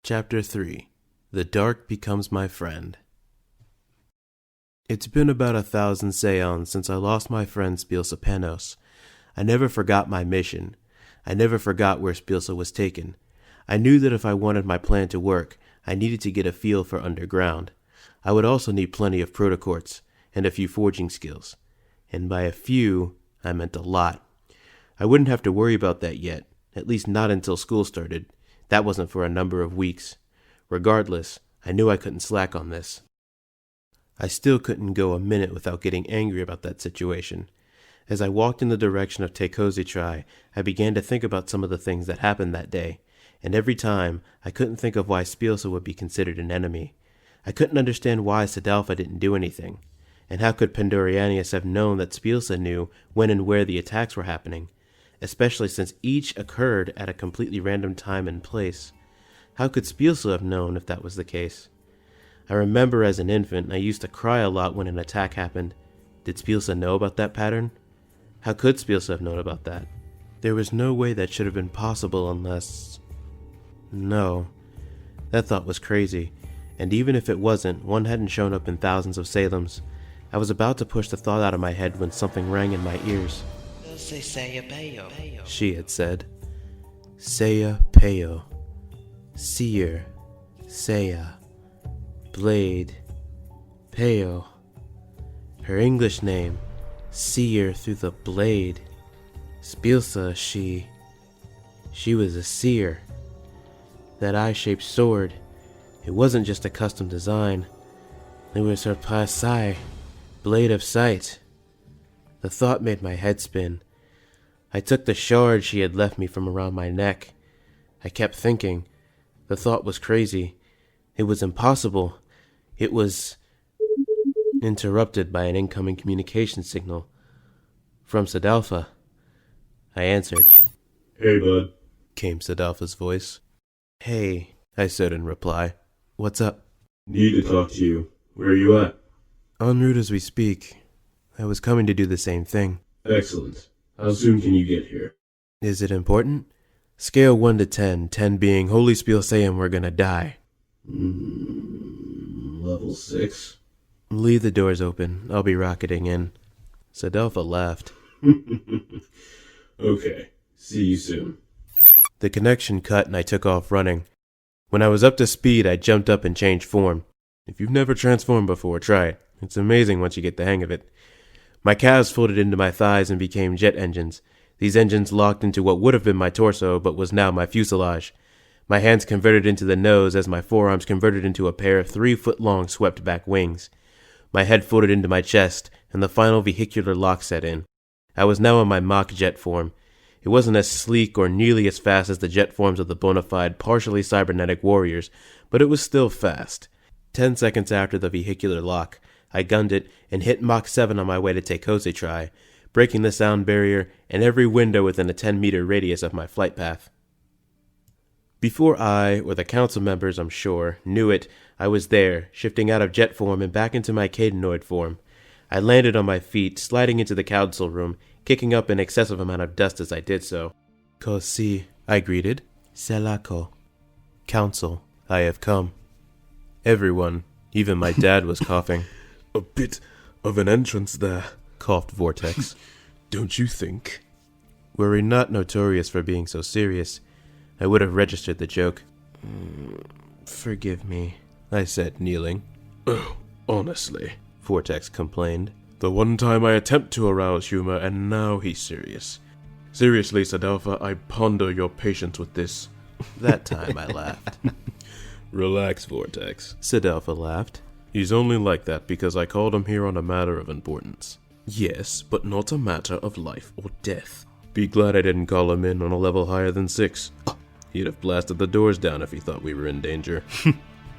Chapter 3. The Dark Becomes My Friend. It's been about 1,000 seons since I lost my friend Spielsa Panos. I never forgot my mission. I never forgot where Spielsa was taken. I knew that if I wanted my plan to work, I needed to get a feel for underground. I would also need plenty of protocords and a few forging skills. And by a few, I meant a lot. I wouldn't have to worry about that yet, at least not until school started. That wasn't for a number of weeks. Regardless, I knew I couldn't slack on this. I still couldn't go a minute without getting angry about that situation. As I walked in the direction of KZG, I began to think about some of the things that happened that day, and every time, I couldn't think of why Spielsa would be considered an enemy. I couldn't understand why Sadalfa didn't do anything, and how could Pandorianius have known that Spielsa knew when and where the attacks were happening, especially since each occurred at a completely random time and place. How could Spielsa have known if that was the case? I remember as an infant, I used to cry a lot when an attack happened. Did Spielsa know about that pattern? How could Spielsa have known about that? There was no way that should have been possible unless... No. That thought was crazy, and even if it wasn't, one hadn't shown up in thousands of Salems. I was about to push the thought out of my head when something rang in my ears. She had said, Saya Peo. Seer. Saya. Blade. Peo. Her English name. Seer through the blade. Spielsa, she was a seer. That eye-shaped sword, it wasn't just a custom design. It was her pasai, blade of sight. The thought made my head spin. I took the shard she had left me from around my neck. I kept thinking. The thought was crazy. It was impossible. It was... Interrupted by an incoming communication signal. From Sadalfa. I answered. Hey, bud, came Sadalfa's voice. Hey, I said in reply. What's up? Need to talk to you. Where are you at? En route as we speak. I was coming to do the same thing. Excellent. How soon can you get here? Is it important? Scale 1 to 10, 10 being holy spiel saying we're gonna die. Level 6? Leave the doors open. I'll be rocketing in. Sadalfa laughed. Okay. See you soon. The connection cut and I took off running. When I was up to speed, I jumped up and changed form. If you've never transformed before, try it. It's amazing once you get the hang of it. My calves folded into my thighs and became jet engines. These engines locked into what would have been my torso, but was now my fuselage. My hands converted into the nose as my forearms converted into a pair of 3-foot-long swept-back wings. My head folded into my chest, and the final vehicular lock set in. I was now in my mock jet form. It wasn't as sleek or nearly as fast as the jet forms of the bona fide, partially cybernetic warriors, but it was still fast. 10 seconds after the vehicular lock, I gunned it and hit Mach 7 on my way to KZG, breaking the sound barrier and every window within a 10-meter radius of my flight path. Before I, or the council members, I'm sure, knew it, I was there, shifting out of jet form and back into my cadenoid form. I landed on my feet, sliding into the council room, kicking up an excessive amount of dust as I did so. Kosi, I greeted. Selako. Council, I have come. Everyone, even my dad, was coughing. A bit of an entrance there, coughed Vortex. Don't you think? Were we not notorious for being so serious, I would have registered the joke. Forgive me, I said, kneeling. Oh, honestly, Vortex complained. The one time I attempt to arouse humor, and now he's serious. Seriously, Sadalfa, I ponder your patience with this. That time I laughed. Relax, Vortex. Sadalfa laughed. He's only like that because I called him here on a matter of importance. Yes, but not a matter of life or death. Be glad I didn't call him in on a level higher than 6. He'd have blasted the doors down if he thought we were in danger.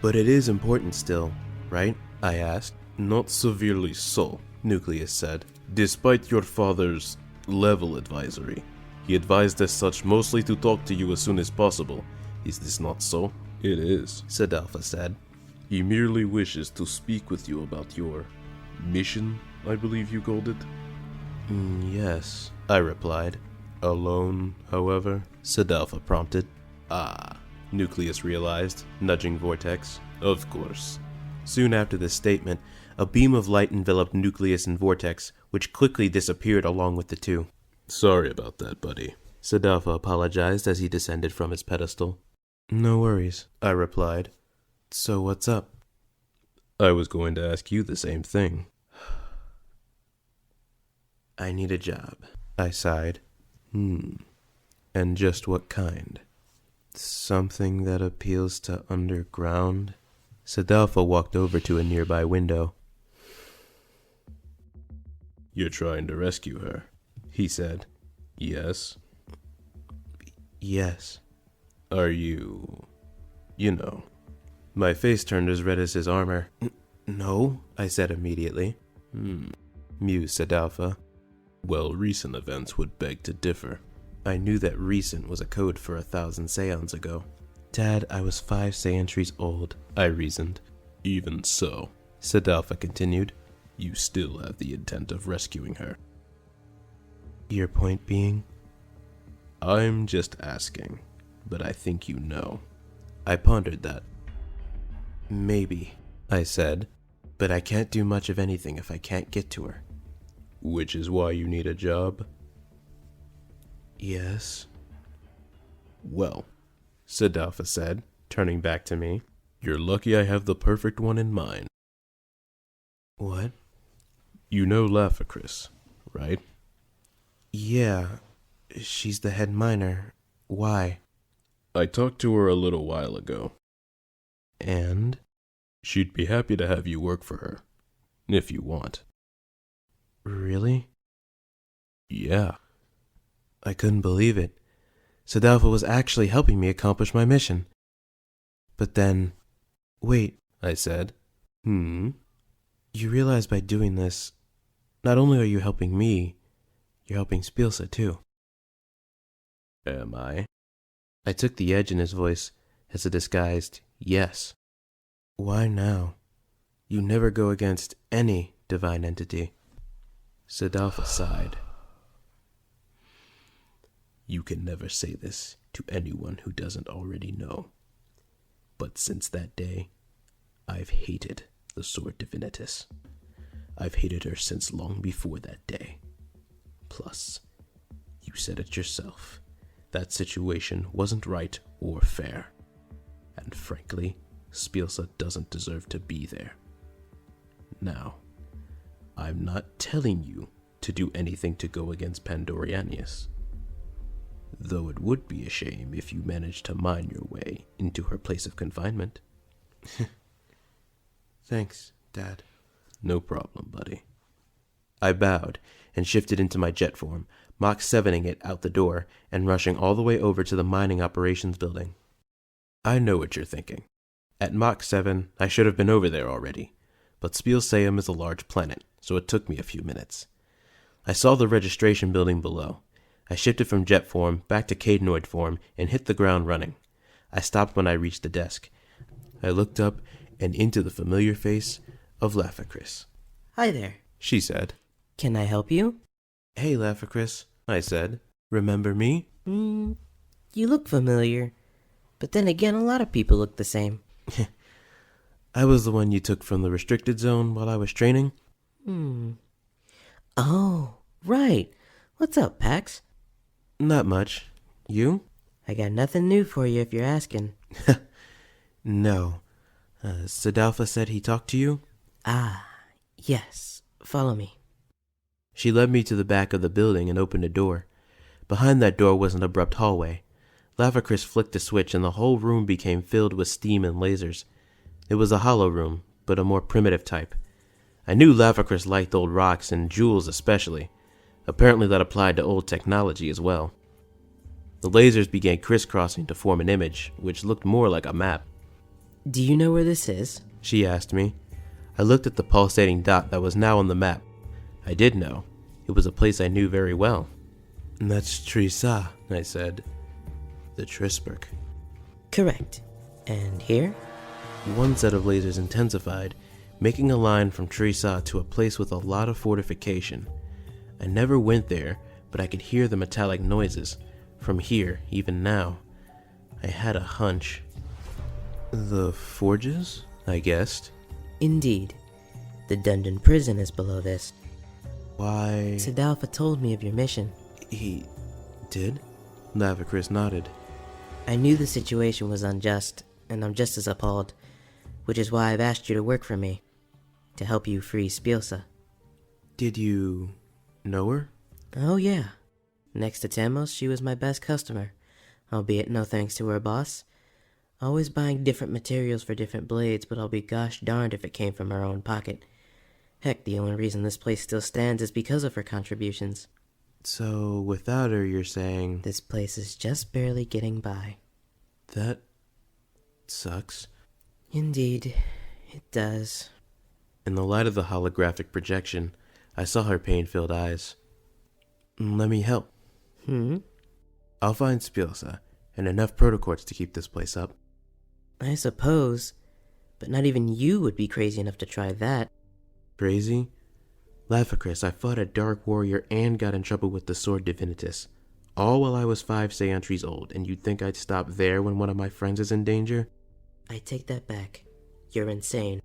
But it is important still, right? I asked. Not severely so, Nucleus said. Despite your father's level advisory, he advised as such mostly to talk to you as soon as possible. Is this not so? It is, Sadalfa said. He merely wishes to speak with you about your mission, I believe you called it. Yes, I replied. Alone, however, Sadalfa prompted. Nucleus realized, nudging Vortex. Of course. Soon after this statement, a beam of light enveloped Nucleus and Vortex, which quickly disappeared along with the two. Sorry about that, buddy. Sadalfa apologized as he descended from his pedestal. No worries, I replied. So what's up? I was going to ask you the same thing. I need a job, I sighed. And just what kind? Something that appeals to underground? Sadalfa walked over to a nearby window. You're trying to rescue her, he said. Yes? Yes. Are you... My face turned as red as his armor. No, I said immediately. Mused Sadalfa. Well, recent events would beg to differ. I knew that recent was a code for 1,000 seons ago. Dad, I was 5 centuries old, I reasoned. Even so, Sadalfa continued, you still have the intent of rescuing her. Your point being? I'm just asking, but I think you know. I pondered that. Maybe, I said, but I can't do much of anything if I can't get to her. Which is why you need a job? Yes. Well, Sadalfa said, turning back to me. You're lucky I have the perfect one in mind. What? You know Laphacris, right? Yeah, she's the head miner. Why? I talked to her a little while ago. And? She'd be happy to have you work for her, if you want. Really? Yeah. I couldn't believe it. Sadalfa was actually helping me accomplish my mission. But then... Wait, I said. You realize by doing this, not only are you helping me, you're helping Spielsa too. Am I? I took the edge in his voice as a disguised yes. Why now? You never go against any divine entity. Sadalfa sighed. You can never say this to anyone who doesn't already know. But since that day, I've hated the Sword Divinitas. I've hated her since long before that day. Plus, you said it yourself. That situation wasn't right or fair. And frankly, Spielsa doesn't deserve to be there. Now, I'm not telling you to do anything to go against Pandorianius. Though it would be a shame if you managed to mine your way into her place of confinement. Thanks, Dad. No problem, buddy. I bowed and shifted into my jet form, Mach 7ing it out the door and rushing all the way over to the mining operations building. I know what you're thinking. At Mach 7, I should have been over there already, but Spielseum is a large planet, so it took me a few minutes. I saw the registration building below. I shifted from jet form back to Cadenoid form and hit the ground running. I stopped when I reached the desk. I looked up and into the familiar face of Laphacris. Hi there, She said. can I help you? Hey, Laphacris, I said. Remember me? You look familiar, but then again a lot of people look the same. I was the one you took from the restricted zone while I was training. Oh, right. What's up, Pax? Not much. You? I got nothing new for you if you're asking. No. Sadalfa said he talked to you? Ah, yes. Follow me. She led me to the back of the building and opened a door. Behind that door was an abrupt hallway. Laphacris flicked a switch and the whole room became filled with steam and lasers. It was a hollow room, but a more primitive type. I knew Laphacris liked old rocks and jewels especially. Apparently that applied to old technology as well. The lasers began crisscrossing to form an image, which looked more like a map. Do you know where this is? She asked me. I looked at the pulsating dot that was now on the map. I did know. It was a place I knew very well. That's Trisa, I said. The Trisberg. Correct. And here? One set of lasers intensified, making a line from Trisa to a place with a lot of fortification. I never went there, but I could hear the metallic noises. From here, even now. I had a hunch The forges? I guessed. Indeed. The dungeon prison is below this. Why... Sidalfa told me of your mission. He... did? Lavacris nodded. I knew the situation was unjust, and I'm just as appalled, which is why I've asked you to work for me, to help you free Spielsa. Did you... know her? Oh yeah. Next to Tamos, she was my best customer, albeit no thanks to her boss. Always buying different materials for different blades, but I'll be gosh darned if it came from her own pocket. Heck, the only reason this place still stands is because of her contributions. So, without her, you're saying... This place is just barely getting by. That... sucks. Indeed, it does. In the light of the holographic projection, I saw her pain-filled eyes. Let me help. I'll find Spielsa, and enough protocords to keep this place up. I suppose, but not even you would be crazy enough to try that. Crazy? Lavacris, I fought a dark warrior and got in trouble with the sword Divinitus. All while I was 5 centuries old, and you'd think I'd stop there when one of my friends is in danger? I take that back. You're insane.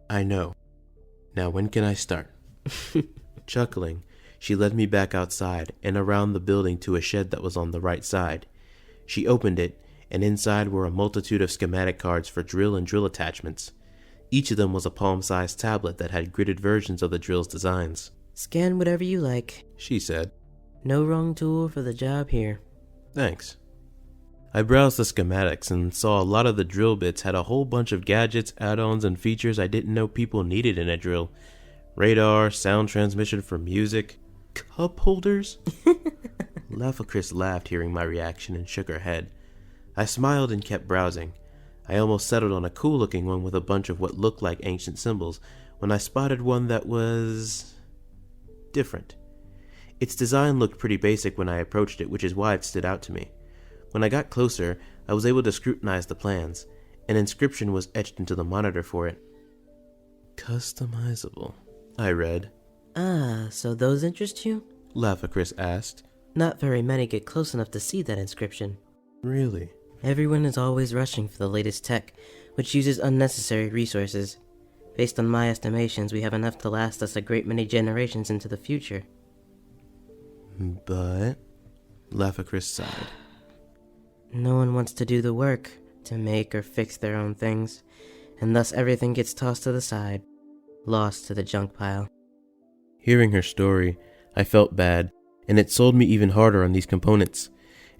I know. Now when can I start? Chuckling, she led me back outside and around the building to a shed that was on the right side. She opened it, and inside were a multitude of schematic cards for drill and drill attachments. Each of them was a palm-sized tablet that had gridded versions of the drill's designs. Scan whatever you like. She said. No wrong tool for the job here. Thanks. I browsed the schematics and saw a lot of the drill bits had a whole bunch of gadgets, add-ons, and features I didn't know people needed in a drill. Radar, sound transmission for music, cup holders? Lavacris laughed hearing my reaction and shook her head. I smiled and kept browsing. I almost settled on a cool-looking one with a bunch of what looked like ancient symbols when I spotted one that was... different. Its design looked pretty basic when I approached it, which is why it stood out to me. When I got closer, I was able to scrutinize the plans. An inscription was etched into the monitor for it. Customizable, I read. Ah, so those interest you? Lavacris asked. Not very many get close enough to see that inscription. Really? Everyone is always rushing for the latest tech, which uses unnecessary resources. Based on my estimations, we have enough to last us a great many generations into the future. But... Lavacris sighed. No one wants to do the work, to make or fix their own things, and thus everything gets tossed to the side, lost to the junk pile. Hearing her story, I felt bad, and it sold me even harder on these components.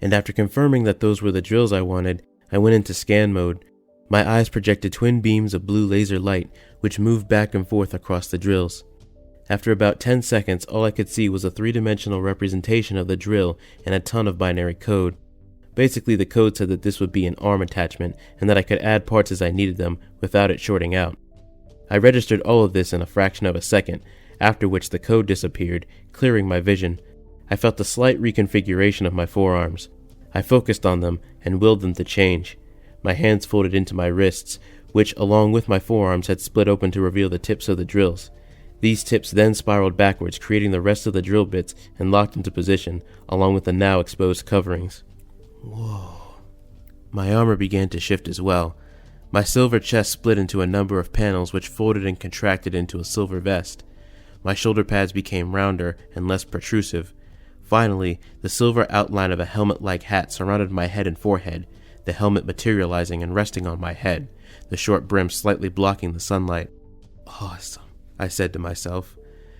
And after confirming that those were the drills I wanted, I went into scan mode. My eyes projected twin beams of blue laser light, which moved back and forth across the drills. After about 10 seconds, all I could see was a 3-dimensional representation of the drill and a ton of binary code. Basically, the code said that this would be an arm attachment, and that I could add parts as I needed them, without it shorting out. I registered all of this in a fraction of a second, after which the code disappeared, clearing my vision. I felt a slight reconfiguration of my forearms. I focused on them and willed them to change. My hands folded into my wrists, which, along with my forearms, had split open to reveal the tips of the drills. These tips then spiraled backwards, creating the rest of the drill bits and locked into position, along with the now exposed coverings. Whoa. My armor began to shift as well. My silver chest split into a number of panels which folded and contracted into a silver vest. My shoulder pads became rounder and less protrusive. Finally, the silver outline of a helmet-like hat surrounded my head and forehead, the helmet materializing and resting on my head, the short brim slightly blocking the sunlight. Awesome, I said to myself.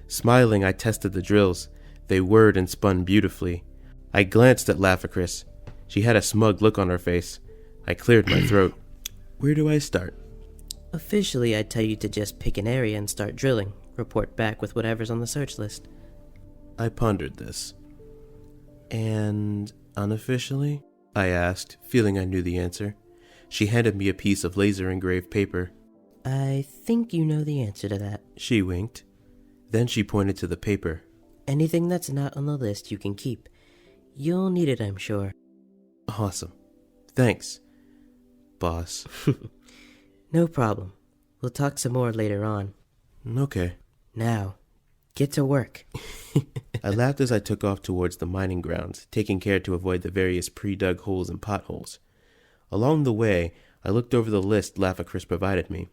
Smiling, I tested the drills. They whirred and spun beautifully. I glanced at Lavacris. She had a smug look on her face. I cleared my throat. Where do I start? Officially, I'd tell you to just pick an area and start drilling. Report back with whatever's on the search list. I pondered this. And unofficially? I asked, feeling I knew the answer. She handed me a piece of laser-engraved paper. I think you know the answer to that. She winked. Then she pointed to the paper. Anything that's not on the list you can keep. You'll need it, I'm sure. Awesome. Thanks, boss. No problem. We'll talk some more later on. Okay. Now, get to work. I laughed as I took off towards the mining grounds, taking care to avoid the various pre-dug holes and potholes. Along the way, I looked over the list Laphacris provided me.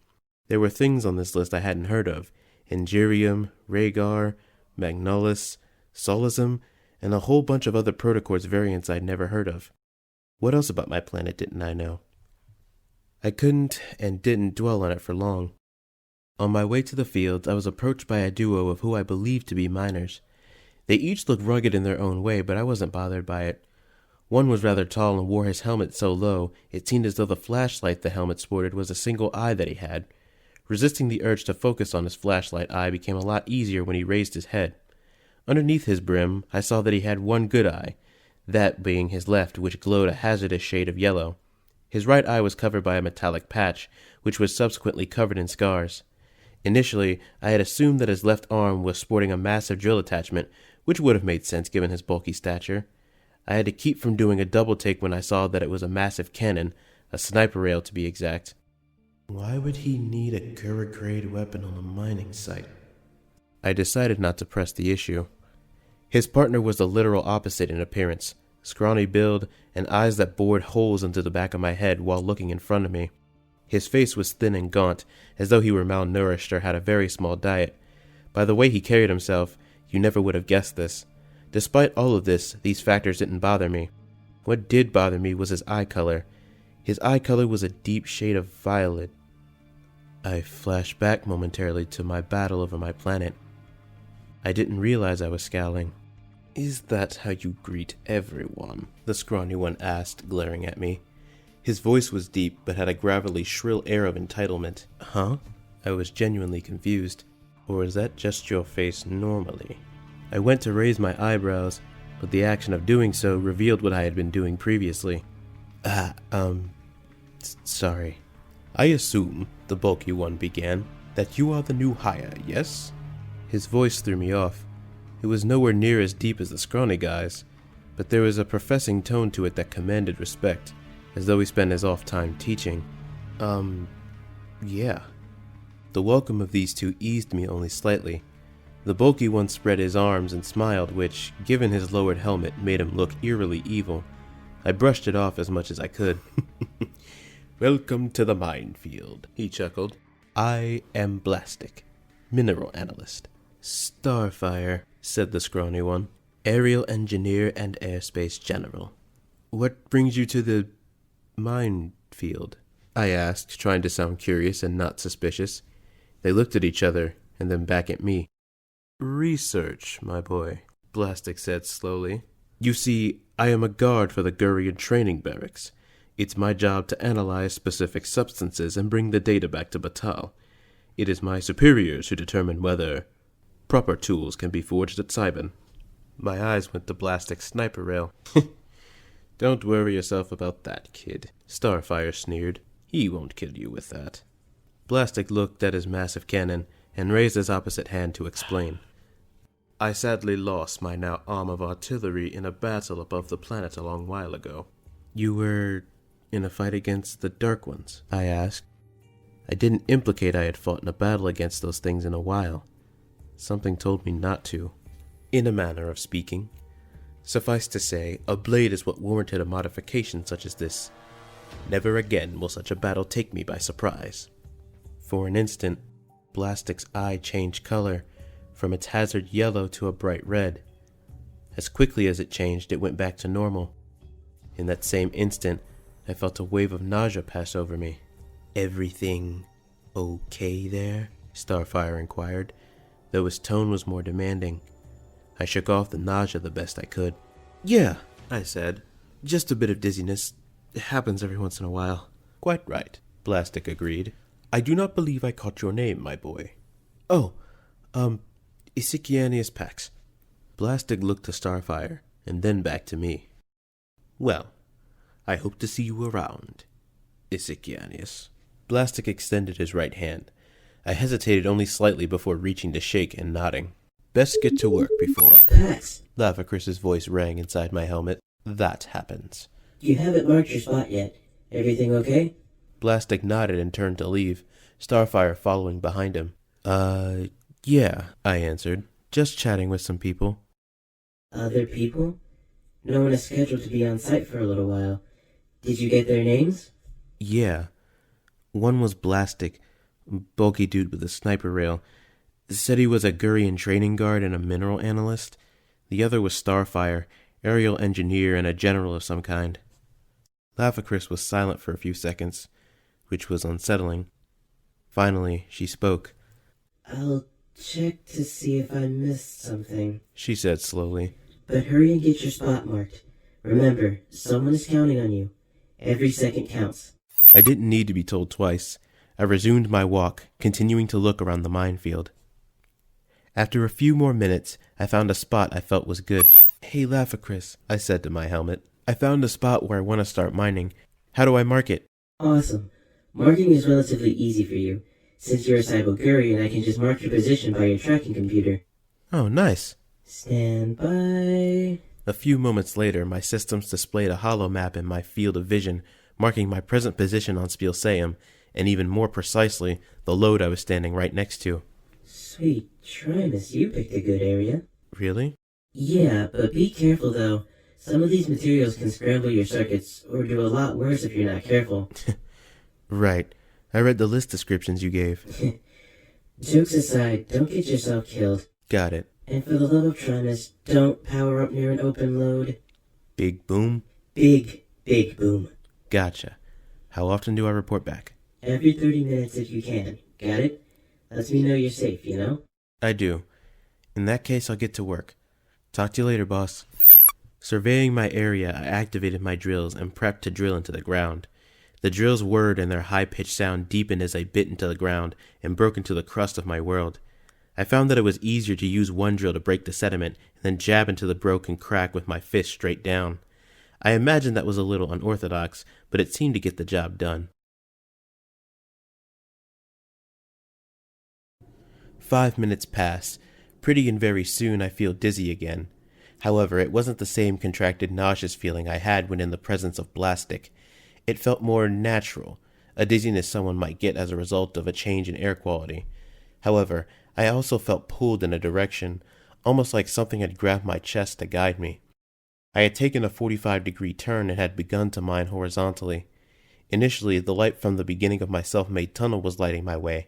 There were things on this list I hadn't heard of: Ingerium, Rhaegar, Magnolus, Solism, and a whole bunch of other protocourse variants I'd never heard of. What else about my planet didn't I know? I couldn't and didn't dwell on it for long. On my way to the fields, I was approached by a duo of who I believed to be miners. They each looked rugged in their own way, but I wasn't bothered by it. One was rather tall and wore his helmet so low, it seemed as though the flashlight the helmet sported was a single eye that he had. Resisting the urge to focus on his flashlight eye became a lot easier when he raised his head. Underneath his brim, I saw that he had one good eye, that being his left, which glowed a hazardous shade of yellow. His right eye was covered by a metallic patch, which was subsequently covered in scars. Initially, I had assumed that his left arm was sporting a massive drill attachment, which would have made sense given his bulky stature. I had to keep from doing a double take when I saw that it was a massive cannon, a sniper rail to be exact. Why would he need a Gura-grade weapon on a mining site? I decided not to press the issue. His partner was the literal opposite in appearance: scrawny build and eyes that bored holes into the back of my head while looking in front of me. His face was thin and gaunt, as though he were malnourished or had a very small diet. By the way he carried himself, you never would have guessed this. Despite all of this, these factors didn't bother me. What did bother me was his eye color. His eye color was a deep shade of violet. I flashed back momentarily to my battle over my planet. I didn't realize I was scowling. "Is that how you greet everyone?" the scrawny one asked, glaring at me. His voice was deep, but had a gravelly, shrill air of entitlement. Huh? I was genuinely confused. Or is that just your face normally? I went to raise my eyebrows, but the action of doing so revealed what I had been doing previously. Sorry. "I assume," the bulky one began, "that you are the new hire, yes?" His voice threw me off. It was nowhere near as deep as the scrawny guy's, but there was a professing tone to it that commanded respect, as though he spent his off time teaching. Yeah. The welcome of these two eased me only slightly. The bulky one spread his arms and smiled, which, given his lowered helmet, made him look eerily evil. I brushed it off as much as I could. "Welcome to the minefield," he chuckled. "I am Blastic, mineral analyst." "Starfire," said the scrawny one. "Aerial engineer and airspace general." "What brings you to the minefield?" I asked, trying to sound curious and not suspicious. They looked at each other, and then back at me. "Research, my boy," Blastic said slowly. "You see, I am a guard for the Gurian training barracks. It's my job to analyze specific substances and bring the data back to Batal. It is my superiors who determine whether proper tools can be forged at Cybin." My eyes went to Blastic's sniper rail. "Don't worry yourself about that, kid," Starfire sneered. "He won't kill you with that." Blastic looked at his massive cannon and raised his opposite hand to explain. "I sadly lost my now arm of artillery in a battle above the planet a long while ago." "You were in a fight against the Dark Ones?" I asked. I didn't implicate I had fought in a battle against those things in a while. Something told me not to. In a manner of speaking. Suffice to say, a blade is what warranted a modification such as this. Never again will such a battle take me by surprise. For an instant, Blastic's eye changed color, from its hazard yellow to a bright red. As quickly as it changed, it went back to normal. In that same instant, I felt a wave of nausea pass over me. "Everything okay there?" Starfire inquired, though his tone was more demanding. I shook off the nausea the best I could. "Yeah," I said. "Just a bit of dizziness. It happens every once in a while." "Quite right," Blastic agreed. "I do not believe I caught your name, my boy." "Oh, Isikianius Pax." Blastic looked to Starfire, and then back to me. "Well, I hope to see you around, Isikianius." Blastic extended his right hand. I hesitated only slightly before reaching to shake and nodding. "Best get to work before..." Pax, Laphacris's voice rang inside my helmet. "That happens." you haven't marked your spot yet. Everything okay? Blastic nodded and turned to leave, Starfire following behind him. Yeah, I answered. "Just chatting with some people." Other people? No one is scheduled to be on site for a little while. Did you get their names? "Yeah, One was Blastic, bulky dude with a sniper rail. Said he was a Gurian training guard and a mineral analyst. The other was Starfire, aerial engineer and a general of some kind. Laphacris was silent for a few seconds, which was unsettling. Finally, she spoke. I'll check to see if I missed something, She said slowly. but hurry and get your spot marked. Remember, someone is counting on you. Every second counts. I didn't need to be told twice. I resumed my walk, continuing to look around the minefield. After a few more minutes, I found a spot I felt was good. Hey, Laphacris, I said to my helmet. I found a spot where I want to start mining. How do I mark it? Awesome. Marking is relatively easy for you. Since you're a Cybogurian, I can just mark your position by your tracking computer. Oh, nice. Stand by. A few moments later, my systems displayed a holo map in my field of vision, marking my present position on Spielseum, and even more precisely, the load I was standing right next to. Sweet Trimus, you picked a good area. Really? Yeah, but be careful though. Some of these materials can scramble your circuits, or do a lot worse if you're not careful. Right. I read the list descriptions you gave. Jokes aside, don't get yourself killed. Got it. And for the love of Trimus, don't power up near an open load. Big boom? Big boom. Gotcha. How often do I report back? Every 30 minutes if you can. Got it? Lets me know you're safe, you know? I do. In that case, I'll get to work. Talk to you later, boss. Surveying my area, I activated my drills and prepped to drill into the ground. The drills whirred and their high-pitched sound deepened as I bit into the ground and broke into the crust of my world. I found that it was easier to use one drill to break the sediment and then jab into the broken crack with my fist straight down. I imagined that was a little unorthodox, but it seemed to get the job done. 5 minutes pass. Pretty and very soon I feel dizzy again. However, it wasn't the same contracted nauseous feeling I had when in the presence of Blastic. It felt more natural, a dizziness someone might get as a result of a change in air quality. However, I also felt pulled in a direction, almost like something had grabbed my chest to guide me. I had taken a 45-degree turn and had begun to mine horizontally. Initially, the light from the beginning of my self-made tunnel was lighting my way.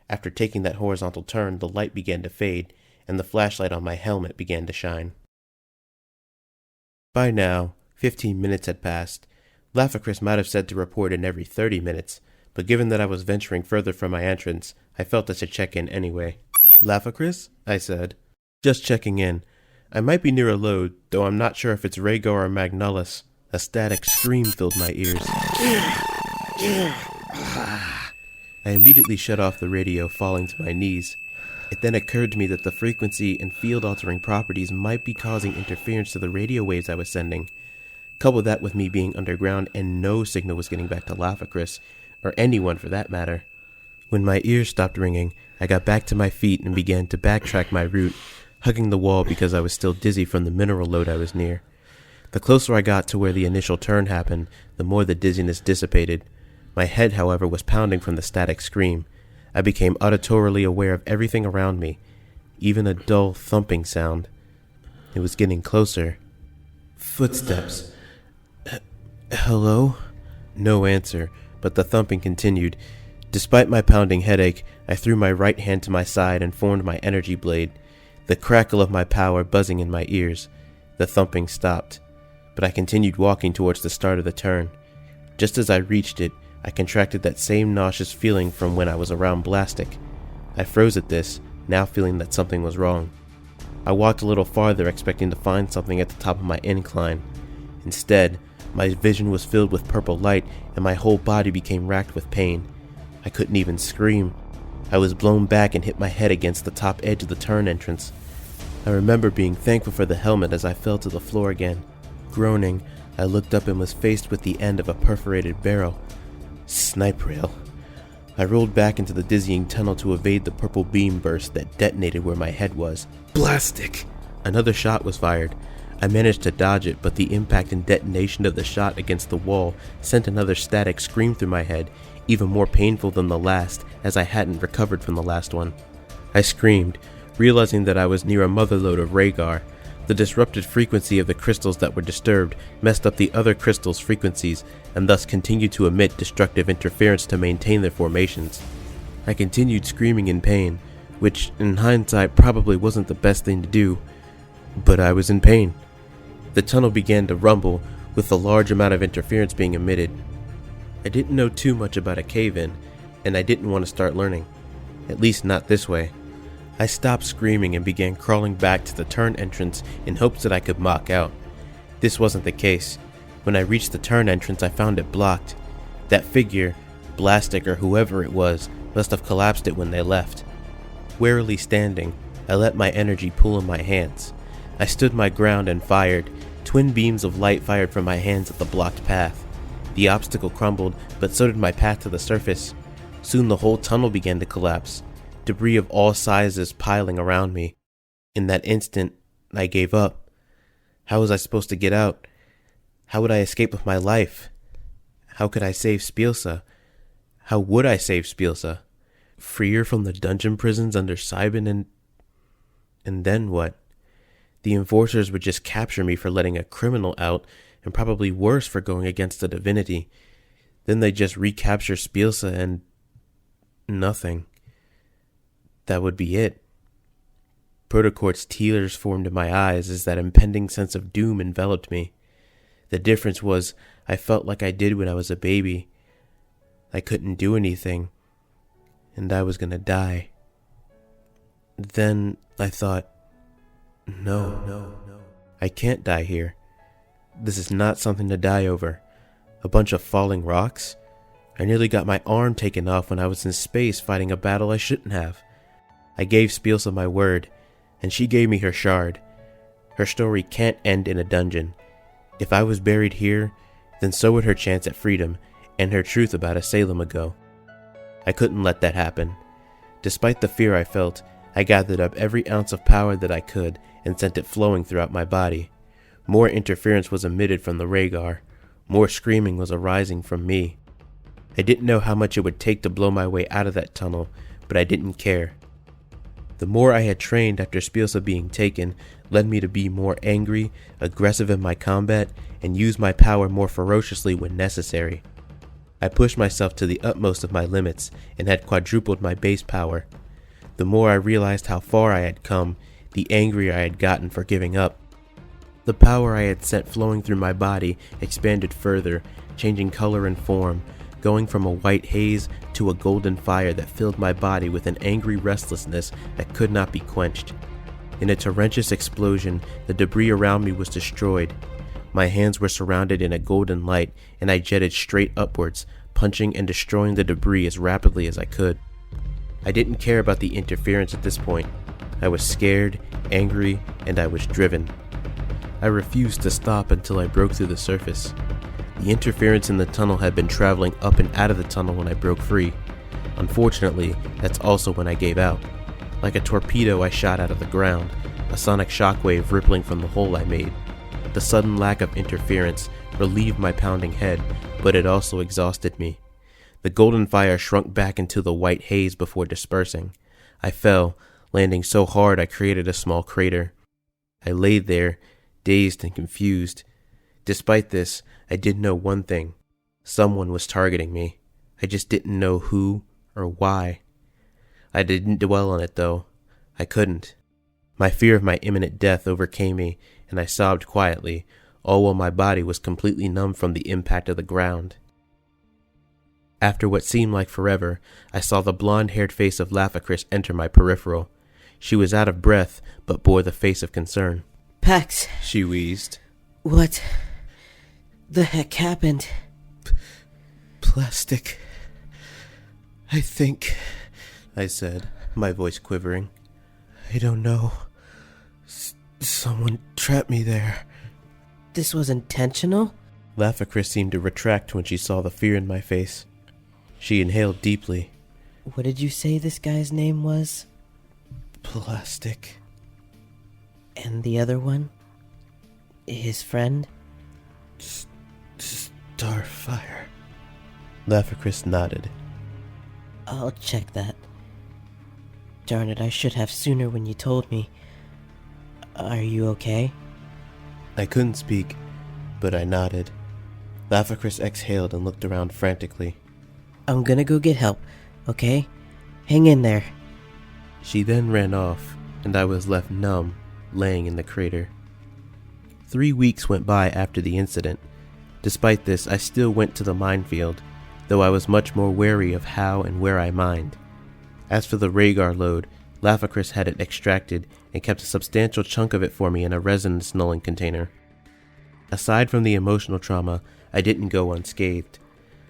After taking that horizontal turn, the light began to fade, and the flashlight on my helmet began to shine. By now, 15 minutes had passed. Laphacris might have said to report in every 30 minutes, but given that I was venturing further from my entrance, I felt I should check in anyway. Laphacris? I said. Just checking in. I might be near a load, though I'm not sure if it's Rhaegar or Magnolus. A static scream filled my ears. I immediately shut off the radio, falling to my knees. It then occurred to me that the frequency and field-altering properties might be causing interference to the radio waves I was sending. Couple that with me being underground and no signal was getting back to Laphacris, or anyone for that matter. When my ears stopped ringing, I got back to my feet and began to backtrack my route, hugging the wall because I was still dizzy from the mineral load I was near. The closer I got to where the initial turn happened, the more the dizziness dissipated. My head, however, was pounding from the static scream. I became auditorily aware of everything around me, even a dull thumping sound. It was getting closer. Footsteps. Hello? No answer, but the thumping continued. Despite my pounding headache, I threw my right hand to my side and formed my energy blade, the crackle of my power buzzing in my ears. The thumping stopped, but I continued walking towards the start of the turn. Just as I reached it, I contracted that same nauseous feeling from when I was around Blastic. I froze at this, now feeling that something was wrong. I walked a little farther, expecting to find something at the top of my incline. Instead, my vision was filled with purple light, and my whole body became racked with pain. I couldn't even scream. I was blown back and hit my head against the top edge of the turn entrance. I remember being thankful for the helmet as I fell to the floor again. Groaning, I looked up and was faced with the end of a perforated barrel. Snipe rail. I rolled back into the dizzying tunnel to evade the purple beam burst that detonated where my head was. Blastic! Another shot was fired. I managed to dodge it, but the impact and detonation of the shot against the wall sent another static scream through my head, even more painful than the last, as I hadn't recovered from the last one. I screamed, realizing that I was near a motherlode of Rhaegar. The disrupted frequency of the crystals that were disturbed messed up the other crystals' frequencies and thus continued to emit destructive interference to maintain their formations. I continued screaming in pain, which in hindsight probably wasn't the best thing to do, but I was in pain. The tunnel began to rumble, with a large amount of interference being emitted. I didn't know too much about a cave-in, and I didn't want to start learning. At least not this way. I stopped screaming and began crawling back to the turn entrance in hopes that I could mock out. This wasn't the case. When I reached the turn entrance, I found it blocked. That figure, Blastic or whoever it was, must have collapsed it when they left. Warily standing, I let my energy pool in my hands. I stood my ground and fired. Twin beams of light fired from my hands at the blocked path. The obstacle crumbled, but so did my path to the surface. Soon the whole tunnel began to collapse, debris of all sizes piling around me. In that instant, I gave up. How was I supposed to get out? How would I escape with my life? How could I save Spielsa? How would I save Spielsa? Free her from the dungeon prisons under Cybin and then what? The enforcers would just capture me for letting a criminal out, and probably worse for going against the divinity. Then they'd just recapture Spielsa and nothing. That would be it. Protocort's tears formed in my eyes as that impending sense of doom enveloped me. The difference was I felt like I did when I was a baby. I couldn't do anything, and I was gonna die. Then I thought, no, I can't die here. This is not something to die over. A bunch of falling rocks? I nearly got my arm taken off when I was in space fighting a battle I shouldn't have. I gave Spielsa my word, and she gave me her shard. Her story can't end in a dungeon. If I was buried here, then so would her chance at freedom, and her truth about a Salem ago. I couldn't let that happen. Despite the fear I felt, I gathered up every ounce of power that I could and sent it flowing throughout my body. More interference was emitted from the Rhaegar. More screaming was arising from me. I didn't know how much it would take to blow my way out of that tunnel, but I didn't care. The more I had trained after Spielsa being taken led me to be more angry, aggressive in my combat, and use my power more ferociously when necessary. I pushed myself to the utmost of my limits and had quadrupled my base power. The more I realized how far I had come, the angrier I had gotten for giving up. The power I had sent flowing through my body expanded further, changing color and form, going from a white haze to a golden fire that filled my body with an angry restlessness that could not be quenched. In a torrentious explosion, the debris around me was destroyed. My hands were surrounded in a golden light, and I jetted straight upwards, punching and destroying the debris as rapidly as I could. I didn't care about the interference at this point. I was scared, angry, and I was driven. I refused to stop until I broke through the surface. The interference in the tunnel had been traveling up and out of the tunnel when I broke free. Unfortunately, that's also when I gave out. Like a torpedo, I shot out of the ground, a sonic shockwave rippling from the hole I made. The sudden lack of interference relieved my pounding head, but it also exhausted me. The golden fire shrunk back into the white haze before dispersing. I fell, landing so hard I created a small crater. I laid there, dazed and confused. Despite this, I did know one thing. Someone was targeting me. I just didn't know who or why. I didn't dwell on it, though. I couldn't. My fear of my imminent death overcame me, and I sobbed quietly, all while my body was completely numb from the impact of the ground. After what seemed like forever, I saw the blonde-haired face of Laphacris enter my peripheral. She was out of breath, but bore the face of concern. Pax, She wheezed. what the heck happened? Plastic. I think, I said, my voice quivering. I don't know. Someone trapped me there. This was intentional? Laphacris seemed to retract when she saw the fear in my face. She inhaled deeply. What did you say this guy's name was? Plastic. And the other one? His friend? Starfire. Laphacris nodded. I'll check that. Darn it, I should have sooner when you told me. Are you okay? I couldn't speak, but I nodded. Laphacris exhaled and looked around frantically. I'm gonna go get help, okay? Hang in there. She then ran off, and I was left numb, laying in the crater. 3 weeks went by after the incident. Despite this, I still went to the minefield, though I was much more wary of how and where I mined. As for the Rhaegar load, Laphacris had it extracted and kept a substantial chunk of it for me in a resonance nulling container. Aside from the emotional trauma, I didn't go unscathed.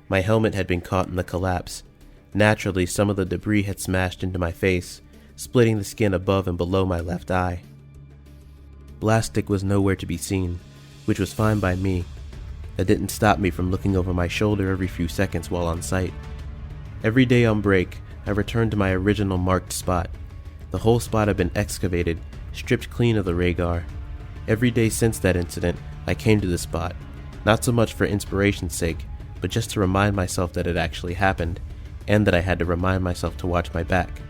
My helmet had been caught in the collapse. Naturally, some of the debris had smashed into my face, splitting the skin above and below my left eye. Blastic was nowhere to be seen, which was fine by me. That didn't stop me from looking over my shoulder every few seconds while on site. Every day on break, I returned to my original marked spot. The whole spot had been excavated, stripped clean of the Rhaegar. Every day since that incident, I came to this spot, not so much for inspiration's sake, but just to remind myself that it actually happened, and that I had to remind myself to watch my back.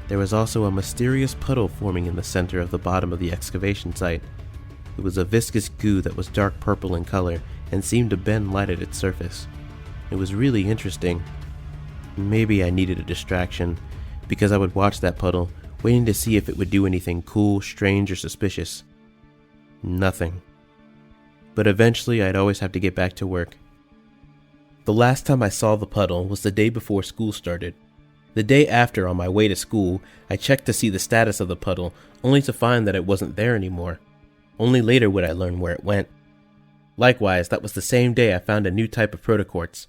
There was also a mysterious puddle forming in the center of the bottom of the excavation site. It was a viscous goo that was dark purple in color and seemed to bend light at its surface. It was really interesting. Maybe I needed a distraction, because I would watch that puddle, waiting to see if it would do anything cool, strange, or suspicious. Nothing. But eventually I'd always have to get back to work. The last time I saw the puddle was the day before school started. The day after, on my way to school, I checked to see the status of the puddle, only to find that it wasn't there anymore. Only later would I learn where it went. Likewise, that was the same day I found a new type of protoquartz.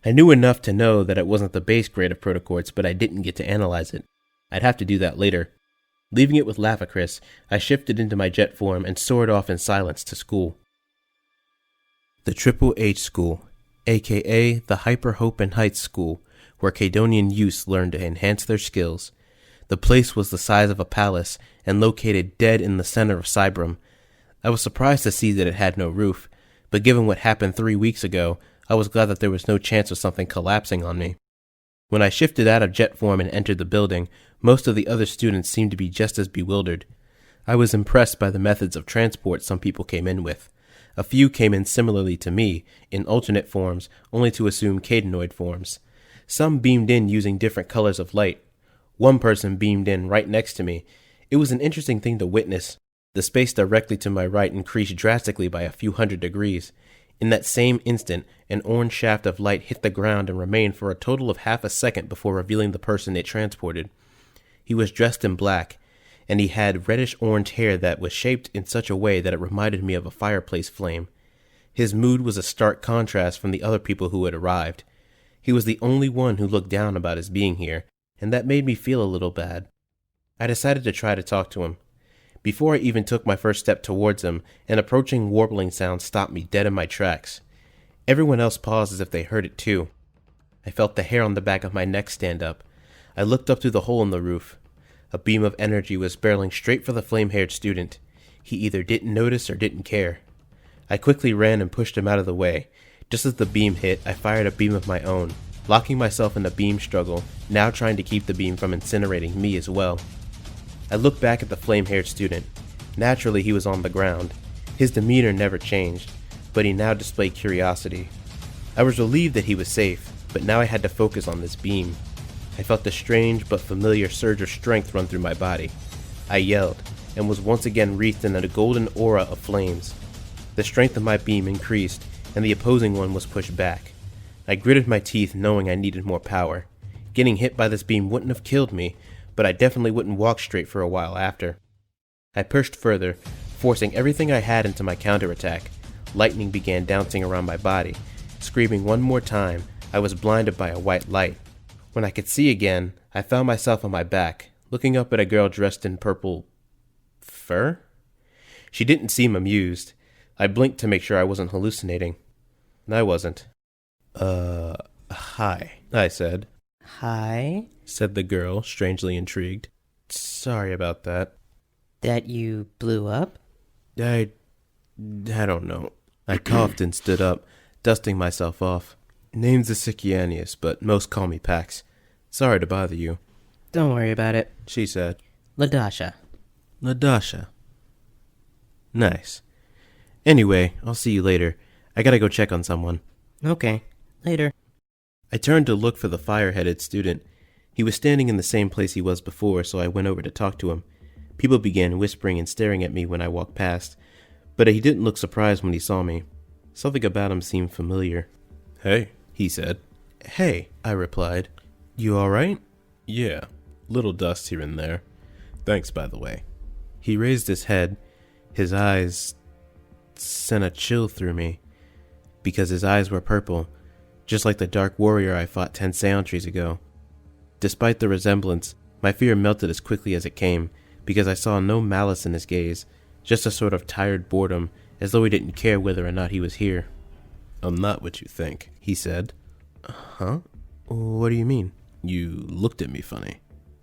I knew enough to know that it wasn't the base grade of protoquartz, but I didn't get to analyze it. I'd have to do that later. Leaving it with Laphacris, I shifted into my jet form and soared off in silence to school. The Triple H School, aka the Hyper Hope and Heights School, where Cadonian youths learned to enhance their skills. The place was the size of a palace and located dead in the center of Cybrum. I was surprised to see that it had no roof, but given what happened 3 weeks ago, I was glad that there was no chance of something collapsing on me. When I shifted out of jet form and entered the building, most of the other students seemed to be just as bewildered. I was impressed by the methods of transport some people came in with. A few came in similarly to me, in alternate forms, only to assume Cadenoid forms. Some beamed in using different colors of light. One person beamed in right next to me. It was an interesting thing to witness. The space directly to my right increased drastically by a few hundred degrees. In that same instant, an orange shaft of light hit the ground and remained for a total of half a second before revealing the person it transported. He was dressed in black, and he had reddish-orange hair that was shaped in such a way that it reminded me of a fireplace flame. His mood was a stark contrast from the other people who had arrived. He was the only one who looked down about his being here, and that made me feel a little bad. I decided to try to talk to him. Before I even took my first step towards him, an approaching warbling sound stopped me dead in my tracks. Everyone else paused as if they heard it too. I felt the hair on the back of my neck stand up. I looked up through the hole in the roof. A beam of energy was barreling straight for the flame-haired student. He either didn't notice or didn't care. I quickly ran and pushed him out of the way. Just as the beam hit, I fired a beam of my own, locking myself in a beam struggle, now trying to keep the beam from incinerating me as well. I looked back at the flame-haired student. Naturally, he was on the ground. His demeanor never changed, but he now displayed curiosity. I was relieved that he was safe, but now I had to focus on this beam. I felt a strange but familiar surge of strength run through my body. I yelled, and was once again wreathed in a golden aura of flames. The strength of my beam increased, and the opposing one was pushed back. I gritted my teeth knowing I needed more power. Getting hit by this beam wouldn't have killed me, but I definitely wouldn't walk straight for a while after. I pushed further, forcing everything I had into my counterattack. Lightning began dancing around my body. Screaming one more time, I was blinded by a white light. When I could see again, I found myself on my back, looking up at a girl dressed in purple fur? She didn't seem amused. I blinked to make sure I wasn't hallucinating. I wasn't. Hi, I said. Hi? Said the girl, strangely intrigued. Sorry about that. That you blew up? I don't know. I coughed and stood up, dusting myself off. Name's Asicianius, but most call me Pax. Sorry to bother you. Don't worry about it. She said. Ladasha. Ladasha. Nice. Anyway, I'll see you later. I gotta go check on someone. Okay, later. I turned to look for the fire-headed student. He was standing in the same place he was before, so I went over to talk to him. People began whispering and staring at me when I walked past, but he didn't look surprised when he saw me. Something about him seemed familiar. Hey, he said. Hey, I replied. You alright? Yeah, little dust here and there. Thanks, by the way. He raised his head. His eyes sent a chill through me, because his eyes were purple, just like the dark warrior I fought 10 centuries ago. Despite the resemblance, my fear melted as quickly as it came, because I saw no malice in his gaze, just a sort of tired boredom, as though he didn't care whether or not he was here. I'm not what you think, he said. Huh? What do you mean? You looked at me funny.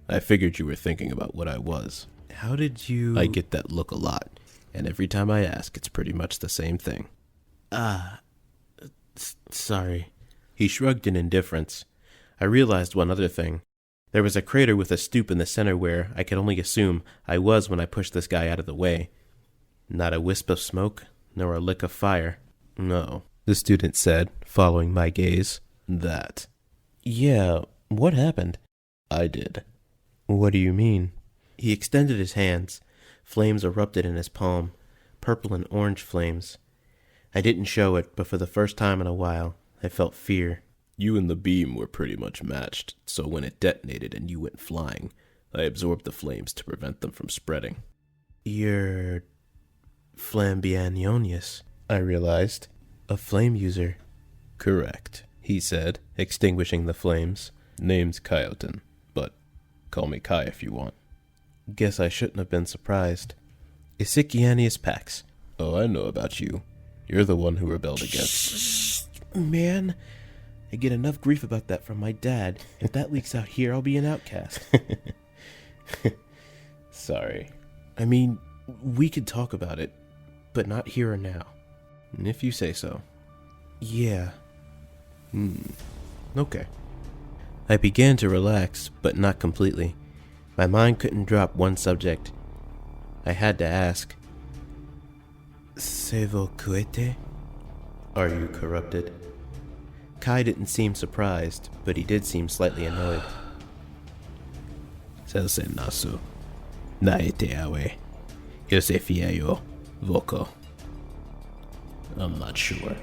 I figured you were thinking about what I was. How did you... I get that look a lot, and every time I ask, it's pretty much the same thing. Sorry. He shrugged in indifference. I realized one other thing. There was a crater with a stoop in the center where, I could only assume, I was when I pushed this guy out of the way. Not a wisp of smoke, nor a lick of fire. No, the student said, following my gaze. That. Yeah, what happened? I did. What do you mean? He extended his hands. Flames erupted in his palm, purple and orange flames. I didn't show it, but for the first time in a while, I felt fear. You and the beam were pretty much matched, so when it detonated and you went flying, I absorbed the flames to prevent them from spreading. You're Flambianionius, I realized. A flame user. Correct, he said, extinguishing the flames. Name's Kyoten, but call me Kai if you want. Guess I shouldn't have been surprised. Isikianius Pax. Oh, I know about you. You're the one who rebelled against... Man, I get enough grief about that from my dad. If that leaks out here, I'll be an outcast. Sorry. I mean, we could talk about it, but not here or now. If you say so. Yeah. Okay. I began to relax, but not completely. My mind couldn't drop one subject. I had to ask. Se vo kuete? Are you corrupted? Kai didn't seem surprised, but he did seem slightly annoyed. Sensei nasu. Naete awe. Yosefiayo. Voko. I'm not sure.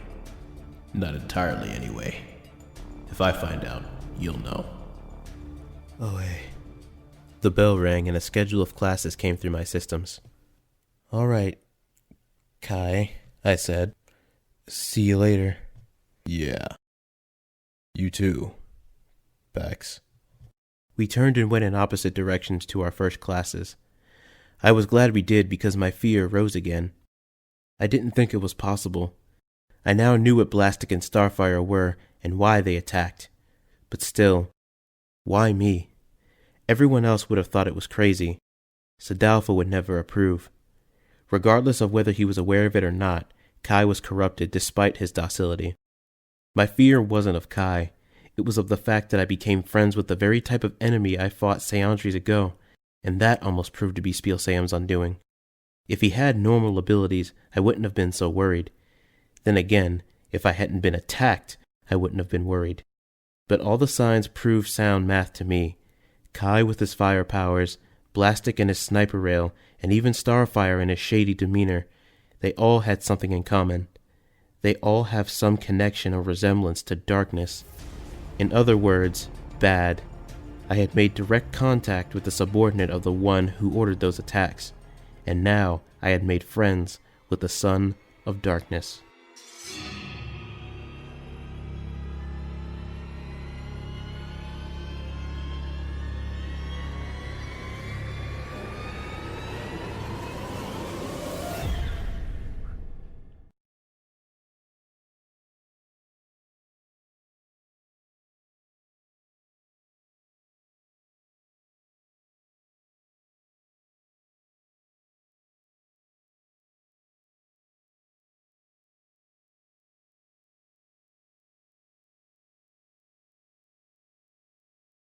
Not entirely, anyway. If I find out, you'll know. Oe. The bell rang and a schedule of classes came through my systems. All right, Kai, I said. See you later. Yeah. You too, Pax. We turned and went in opposite directions to our first classes. I was glad we did because my fear rose again. I didn't think it was possible. I now knew what Blastic and Starfire were and why they attacked. But still, why me? Everyone else would have thought it was crazy. Sadalfa would never approve. Regardless of whether he was aware of it or not, Kai was corrupted despite his docility. My fear wasn't of Kai. It was of the fact that I became friends with the very type of enemy I fought centuries ago, and that almost proved to be Spiel Sam's undoing. If he had normal abilities, I wouldn't have been so worried. Then again, if I hadn't been attacked, I wouldn't have been worried. But all the signs proved sound math to me. Kai with his fire powers, Blastic and his sniper rail, and even Starfire and his shady demeanor, they all had something in common. They all have some connection or resemblance to darkness. In other words, bad. I had made direct contact with the subordinate of the one who ordered those attacks, and now I had made friends with the Son of Darkness.